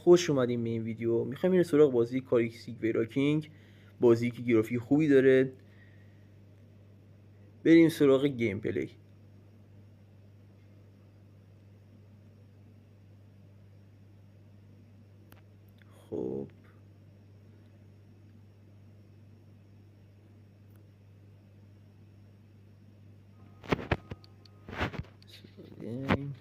خوش اومدیم به این ویدیو. میخوایم این سراغ بازی کاریکس ویراکینگ، بازی که گرافیک خوبی داره. بریم سراغ گیم پلی. خب گیم.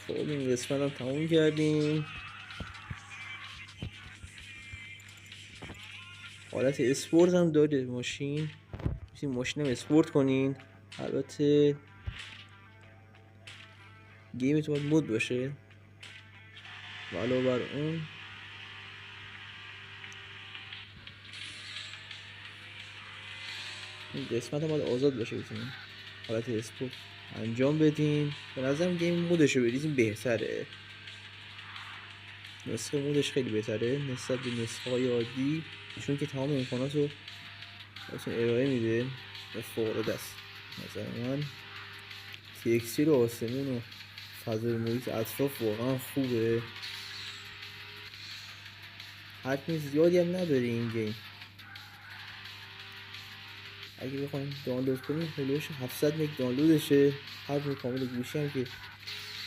خب این قسمت هم تموم کردیم. حالت اسپورت هم داره ماشین، میتونید ماشین هم اسپورت کنین. البته گیمتون باید مود باشه و علاوه بر اون این قسمت هم باید آزاد باشه، بتونین حالت اسپورت انجام بدین. به نظرم گیم مودش رو بریزین بهتره، نسخه مودش خیلی بهتره نسبت به نسخه های عادی، چون که تمام امکانات رو بهتون ارائه میده و فوق‌العاده است. نظر من تکسچر آسمون و فضای محیط اطراف واقعا خوبه. حجم زیادی هم نداره این گیم. اگه بخوایم دانلود کنیم هلوش 700 مگ دانلودشه. حجم کامل گوشی هم که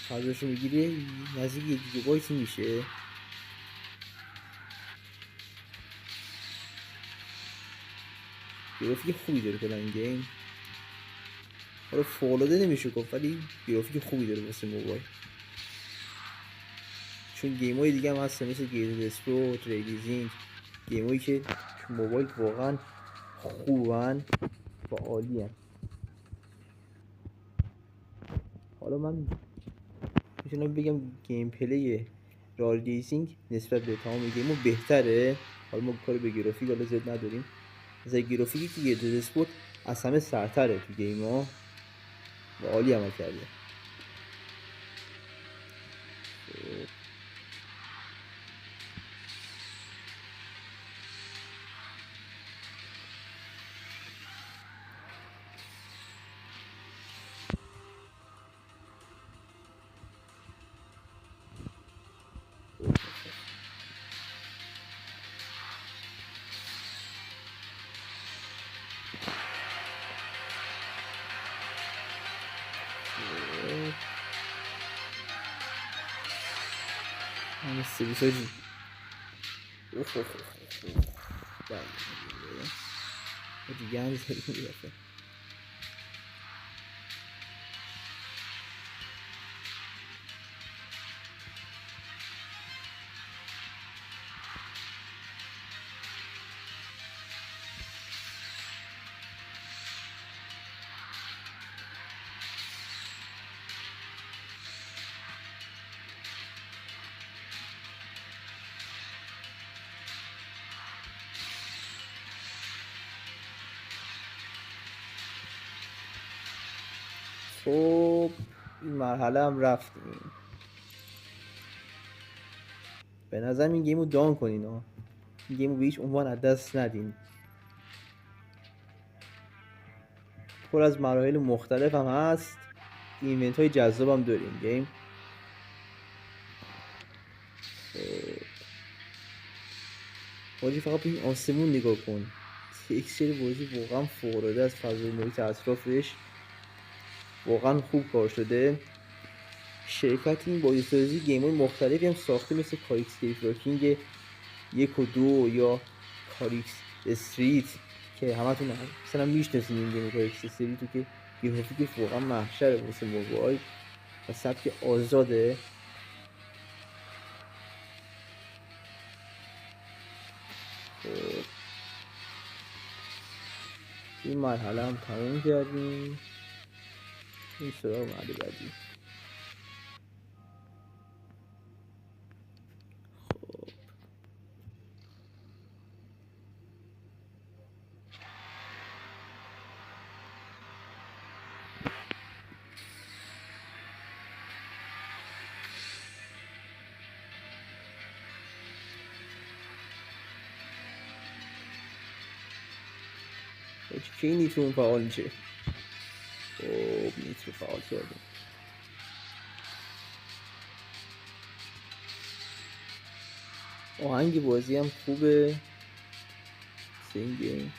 فضاشو میگیره نزدیک 1 گیگابایت میشه. گرافیک خوبی داره کلا این گیم. حالا فوق‌العاده نمیشه گفت ولی گرافیک خوبی داره واسه موبایل، چون گیم‌های دیگه هم هستن مثل گیرد اسپرو، ریلیزینگ، گیم‌هایی که موبایل واقعا خوبن و عالی هن. حالا من میتونم بگم گیم پلی رال ریسینگ نسبت به تمام گیم‌ها بهتره. حالا ما کاری به گرافیک حالا زیاد نداریم، از گرافیکی که گیرد اسپورت از همه سرتره تو گیم‌ها و عالی عمل کرده. همه سریس هاجی دیگه هم زدیم بیرفه. خب این مرحله هم رفتیم. به نظرم این گیمو دان کنین ها. این گیمو به هیچ عنوان از دست ندین. پر از مراحل مختلف هم هست، ایونت های جذاب هم داره این گیم. حاجی فقط به این آسمون نگاه کن، تکسچر بازی واقعا فوق‌العاده است. فضای محیط اطرافش واقعا خوب کار شده. شرکت این بازیسازی گیم‌های مختلفی هم ساخته مثل کاریکس ویراکینگ 1 و 2 یا کاریکس استریت که همتون مثلا میشناسین این گیم‌های اکسسوری تو که گرافیک واقعا محشره واسه موبایل و سبک آزاده. خب این مرحله هم تموم کردیم. این سراغ مرحله بعدی. کی نیترون فعال میشه؟ خب نیترو فعال کردیم. آهنگ بازی هم خوبه سینگینگ.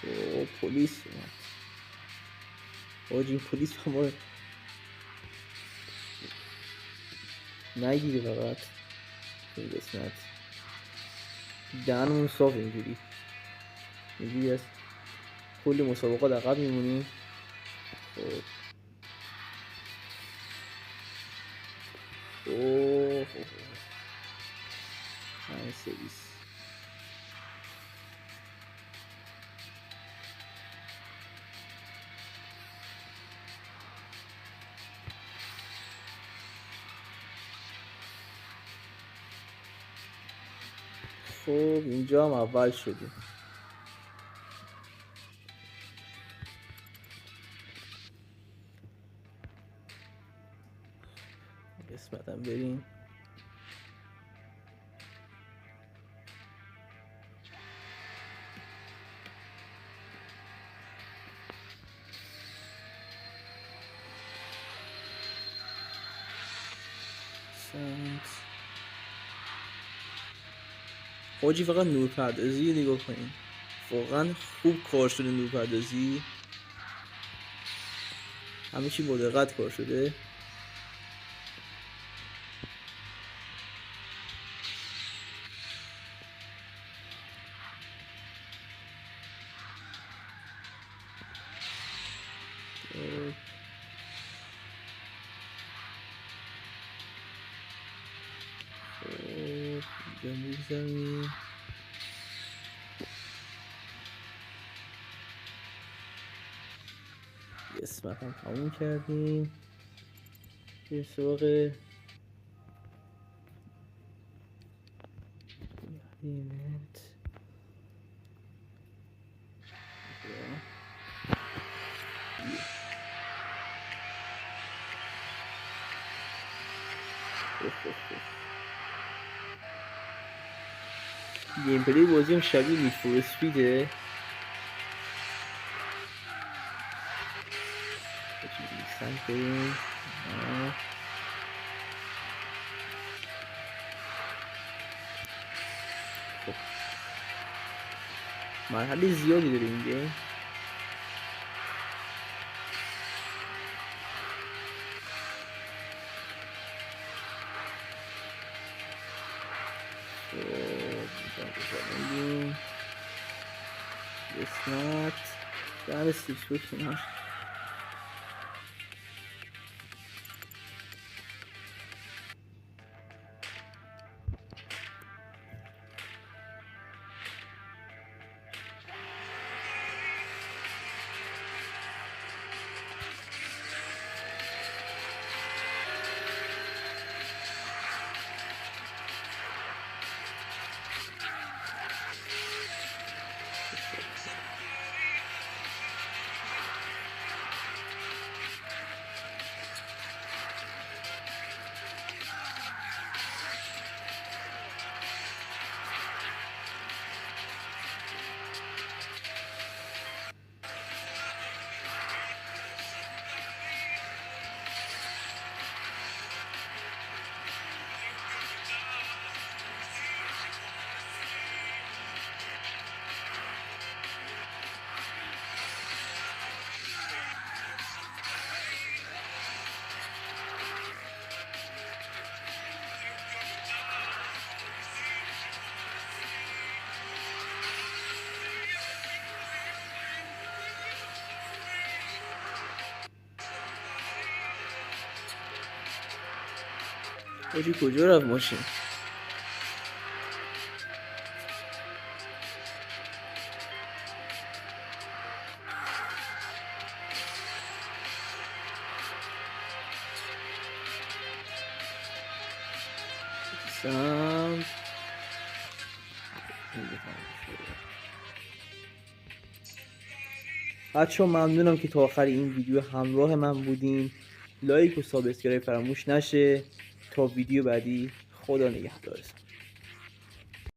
خب پلیس اومد. این پلیس با ما نگیره فقط این قسمت دهنمون صاف اینجوری از کل مسابقات عقب میمونیم. خب اوه سرویس. خب اینجا هم اول شدیم. قسمتم بریم. حاجی فقط نورپردازی نگاه کنین، واقعا خوب کار شده نورپردازی، همه چی با دقت کار شده. بمیزنیم قسمت هم تموم کردیم. یه سراغ ایونت گیم پلی بازی هم شبیه نیت فور اسپیده. سمت بریم. خب مرحله زیادی داره این گیم. قسمت در سیکس بکنم. آجی کجا رفت ماشین؟ سم بچه ها ممنونم که تا آخر این ویدیو همراه من بودین. لایک و سابسکرایب فراموش نشه. تا ویدیو بعدی، خدا نگهدارتون.